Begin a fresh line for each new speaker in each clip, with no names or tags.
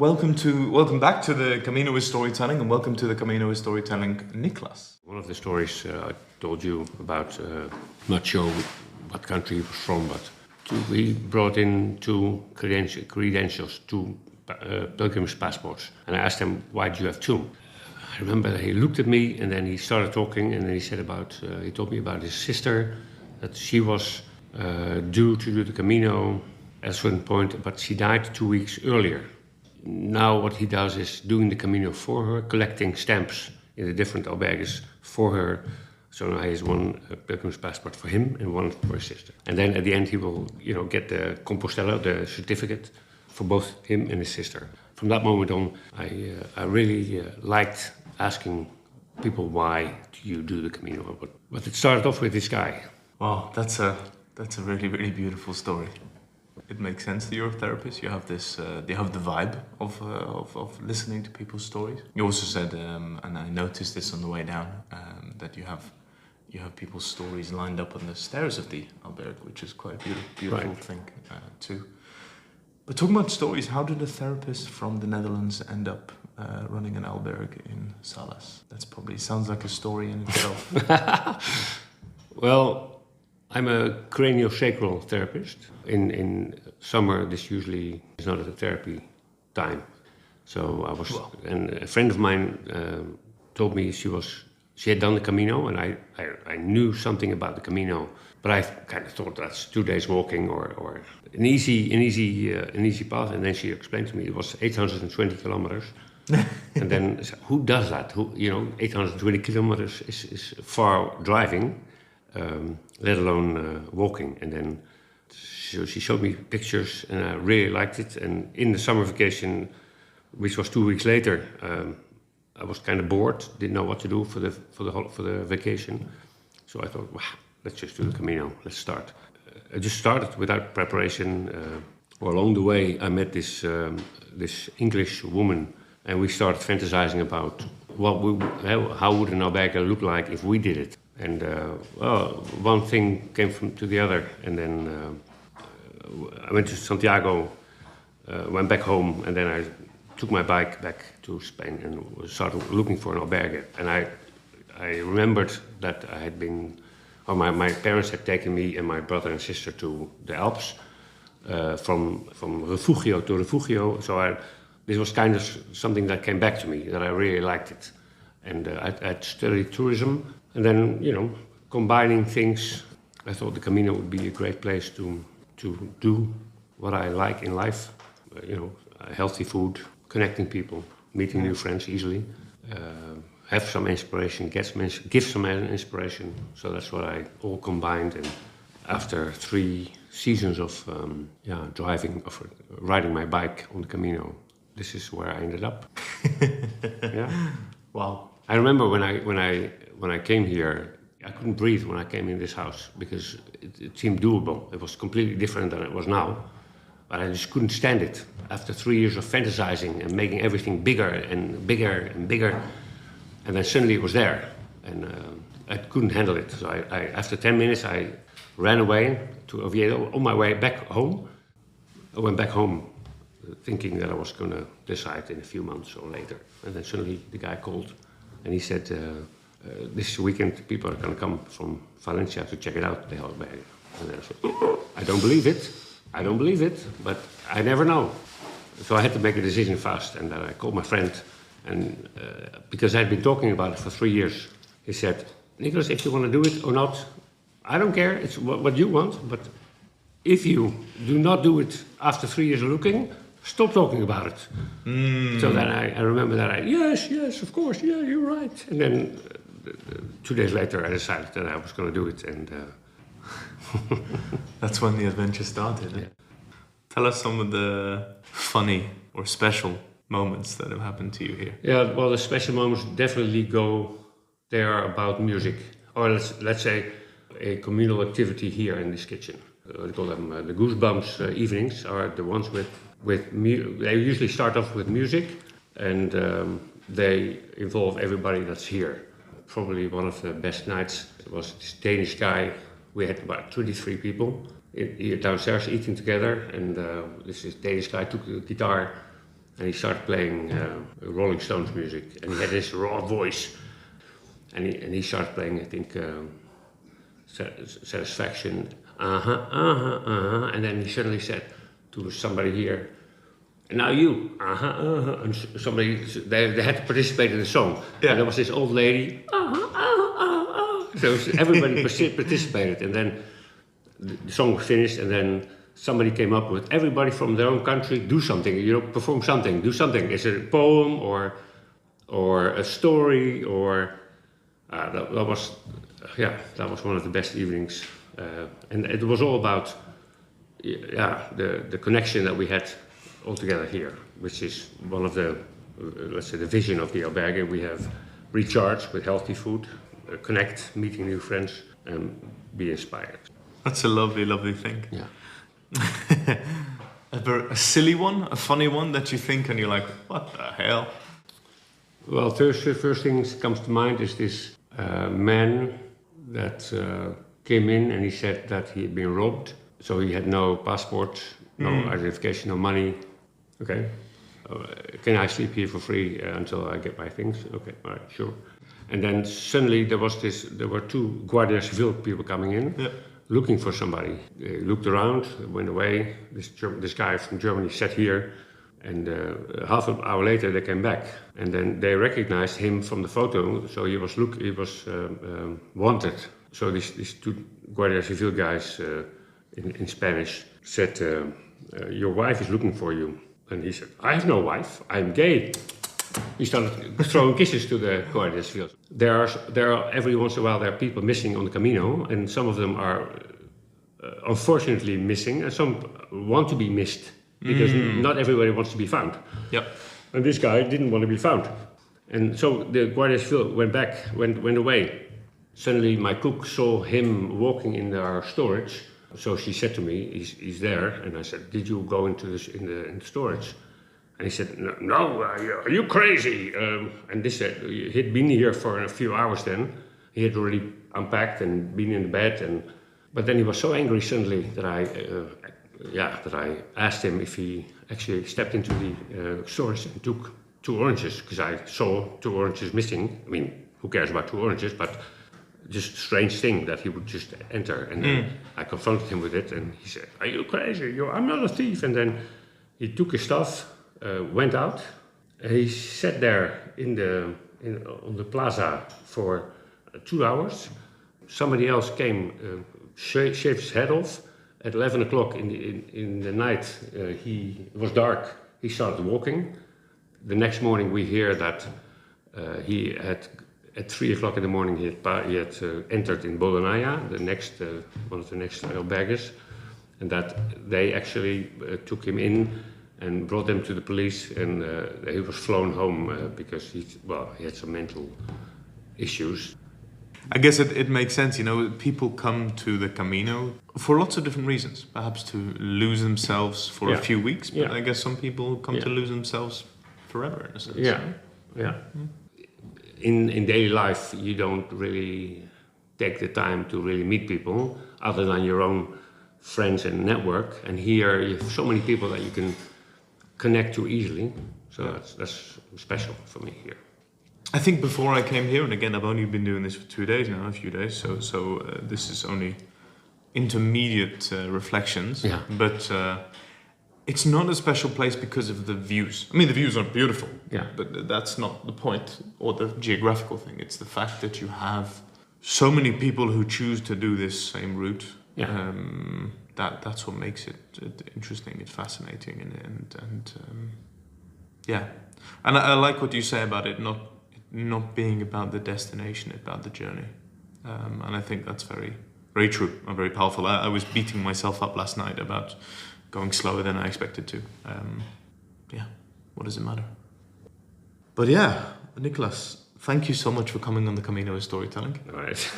welcome back to the Camino is Storytelling, and welcome to the Camino is Storytelling, Nicolaas.
One of the stories I told you about, not sure what country he was from, but we brought in two credentials, two pilgrim's passports, and I asked him, why do you have two? I remember he looked at me and then he started talking, and then he said he told me about his sister, that she was due to do the Camino at a certain point, but she died 2 weeks earlier. Now what he does is doing the Camino for her, collecting stamps in the different albergues for her. So now he has one pilgrim's passport for him and one for his sister. And then at the end he will, get the Compostela, the certificate for both him and his sister. From that moment on, I really liked asking people, why do you do the Camino? But it started off with this guy.
Wow, that's a really, really beautiful story. It makes sense that you're a therapist. You have the vibe of listening to people's stories. You also said, and I noticed this on the way down, that you have people's stories lined up on the stairs of the albergue, which is quite a beautiful thing too. But talking about stories, how did a therapist from the Netherlands end up running an albergue in Salas? That probably sounds like a story in itself.
Well, I'm a craniosacral therapist. In summer, this usually is not a therapy time. So and a friend of mine told me she had done the Camino, and I knew something about the Camino, but I kind of thought that's 2 days walking or an easy path. And then she explained to me it was 820 kilometers. And then who does that? 820 kilometers is far driving. Let alone walking. And then she showed me pictures, and I really liked it. And in the summer vacation, which was 2 weeks later, I was kind of bored, didn't know what to do for the vacation. So I thought, wow, let's just do the Camino. Let's start. I just started without preparation. Along the way, I met this English woman, and we started fantasizing about how would an albergue look like if we did it. And one thing came to the other, and then I went to Santiago, went back home, and then I took my bike back to Spain and started looking for an albergue. And I remembered that I had my parents had taken me and my brother and sister to the Alps, from refugio to refugio. So this was kind of something that came back to me, that I really liked it. And I'd studied tourism. And then, combining things, I thought the Camino would be a great place to do what I like in life. Healthy food, connecting people, meeting new friends easily, have some inspiration, give some inspiration. So that's what I all combined. And after 3 seasons of riding my bike on the Camino, this is where I ended up. Yeah.
Wow.
I remember when I came here, I couldn't breathe when I came in this house because it seemed doable. It was completely different than it was now, but I just couldn't stand it. After 3 years of fantasizing and making everything bigger and bigger and bigger, and then suddenly it was there, and I couldn't handle it. So after 10 minutes, I ran away to Oviedo. On my way back home, I went back home thinking that I was going to decide in a few months or later, and then suddenly the guy called. And he said, this weekend people are going to come from Valencia to check it out, the albergue. And then I said, I don't believe it, but I never know. So I had to make a decision fast, and then I called my friend, and because I'd been talking about it for 3 years, he said, Nicolaas, if you want to do it or not, I don't care, it's what you want, but if you do not do it after 3 years of looking, stop talking about it. So then I remember that yes, of course, yeah, you're right. And then 2 days later, I decided that I was going to do it, and
that's when the adventure started. Yeah. Tell us some of the funny or special moments that have happened to you here.
Yeah, well, the special moments definitely they are about music, or let's say a communal activity here in this kitchen. We call them the Goosebumps evenings are the ones they usually start off with music, and they involve everybody that's here. Probably one of the best nights was this Danish guy. We had about 23 people here downstairs eating together, and this Danish guy took the guitar and he started playing Rolling Stones music, and he had this raw voice, and he started playing, I think, Satisfaction, and then he suddenly said to somebody here, and now you, and somebody, they had to participate in the song.
Yeah.
And there was this old lady, so everybody participated, and then the song was finished, and then somebody came up with, everybody from their own country, do something, perform something, do something. Is it a poem or a story, or that was one of the best evenings, and it was all about the connection that we had all together here, which is one of the, let's say, the vision of the albergue. We have recharge with healthy food, connect, meeting new friends, and be inspired.
That's a lovely, lovely thing.
Yeah.
A silly one, a funny one that you think and you're like, what the hell?
Well, first thing that comes to mind is this man that came in, and he said that he had been robbed, so he had no passport, no identification, no money. Okay, can I sleep here for free until I get my things? Okay, all right, sure. And then suddenly there were two Guardia Civil people coming in, looking for somebody. They looked around, went away. This guy from Germany sat here, and half an hour later they came back, and then they recognized him from the photo. So he was wanted. So these two Guardia Civil guys in Spanish said, "Your wife is looking for you." And he said, "I have no wife. I'm gay." He started throwing kisses to the Guardia Civil. There are every once in a while there are people missing on the Camino, and some of them are unfortunately missing, and some want to be missed because not everybody wants to be found.
Yep.
And this guy didn't want to be found, and so the Guardia Civil went away. Suddenly, my cook saw him walking in our storage. So she said to me, "He's there," and I said, "Did you go into this in the storage?" And he said, "No, are you crazy?" And this said he'd been here for a few hours. Then he had already unpacked and been in the bed, but then he was so angry suddenly that I asked him if he actually stepped into the storage and took 2 oranges, because I saw 2 oranges missing. I mean, who cares about 2 oranges? But just a strange thing that he would just enter. And then I confronted him with it, and he said, "Are you crazy? I'm not a thief." And then he took his stuff, went out, and he sat there on the plaza for 2 hours. Somebody else came, shaved his head off. At 11 o'clock in the night, it was dark. He started walking. The next morning we hear that he had, at 3 o'clock in the morning, he had entered in Bologna, one of the next albergues, and that they actually took him in and brought him to the police, and he was flown home because he had some mental issues.
I guess it makes sense, people come to the Camino for lots of different reasons, perhaps to lose themselves for a few weeks, but I guess some people come to lose themselves forever, in a sense.
Yeah. In daily life, you don't really take the time to really meet people other than your own friends and network. And here you have so many people that you can connect to easily. So that's special for me here.
I think before I came here, and again, I've only been doing this for 2 days now, a few days, so this is only intermediate reflections.
Yeah.
But it's not a special place because of the views. I mean, the views are beautiful, but that's not the point or the geographical thing. It's the fact that you have so many people who choose to do this same route.
Yeah.
That's what makes it interesting. It's fascinating, and I like what you say about it not being about the destination, about the journey, and I think that's very, very true and very powerful. I was beating myself up last night about going slower than I expected to. What does it matter? But Nicolaas, thank you so much for coming on the Camino Storytelling.
All right.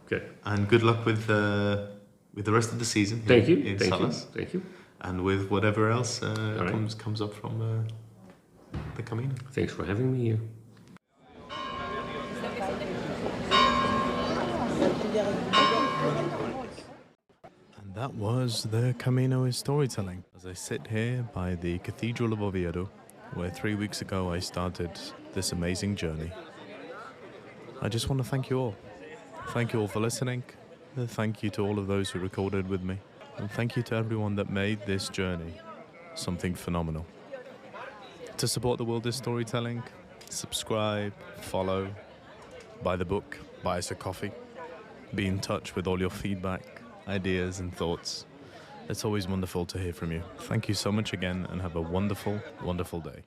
Okay.
And good luck with the rest of the season.
Thank you.
In
Thank
Salas.
you. Thank you.
And with whatever else comes up from the Camino.
Thanks for having me here.
And that was the Camino Storytelling. As I sit here by the Cathedral of Oviedo, where 3 weeks ago I started this amazing journey. I just want to thank you all. Thank you all for listening. Thank you to all of those who recorded with me. And thank you to everyone that made this journey something phenomenal. To support the world of storytelling, subscribe, follow, buy the book, buy us a coffee. Be in touch with all your feedback, ideas and thoughts. It's always wonderful to hear from you. Thank you so much again and have a wonderful, wonderful day.